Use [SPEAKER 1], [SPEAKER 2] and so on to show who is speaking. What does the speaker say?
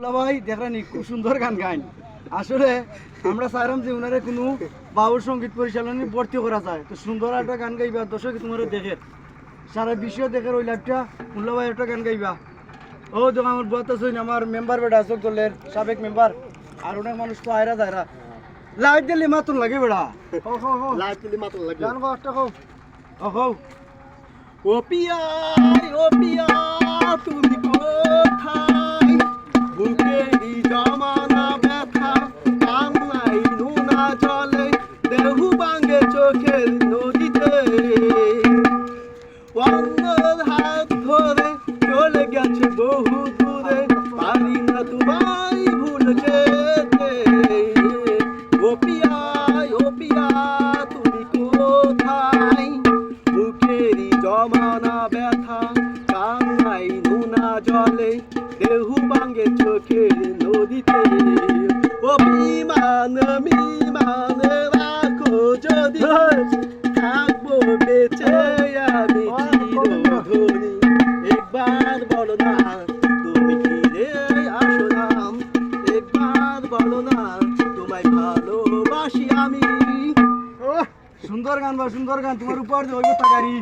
[SPEAKER 1] ভাই দেখলেন খুব সুন্দর গান গান। আসলে আমরা চাইলাম যে ওনারে কোনো বাউল সঙ্গীত পরিচালনা ভর্তি করা যায়, তো সুন্দর একটা গান গাইবা, দর্শক তোমার দেখে সারা বিশ্ব দেখে ওই লাইভটা মুল্লা ভাই একটা গান গাইবা। ও তো আমার বত আছেন আমার মেম্বার বেড়া আসক দলের সাবেক মেম্বার, আর অনেক মানুষ তো আয়রা যায়রা লাইভ দিলে মাতুন লাগে বেড়া।
[SPEAKER 2] লাইভ দিলে মাতুন লাগে
[SPEAKER 1] গান একটা কও।
[SPEAKER 2] ও পিয়া তুমি কোথায়, বুকেরই জমানা ব্যথা, কামলাই নুনা জলে, দেহু ভাঙে চোখের নদীতে, অন্যর হাত ধরে চলে গেছে বহু দূরে, পারি না তোমায় ভুলে যেতে। ও পিয়া তুমি কোথায়, বুকেরই জমানা ব্যথা, কান্নাই নুনা জলে, দেহু ভাঙে চোখের নদীতে। ও বিমান রাখো যদি, থাকবো বেঁচে আমি চিরধনী। একবার বলো না তুমি ফিরে আসো না, একবার বলো না তোমায় ভালোবাসি আমি।
[SPEAKER 1] সুন্দর গান বা সুন্দর গান, তোমার উপর দেবো তাকারি।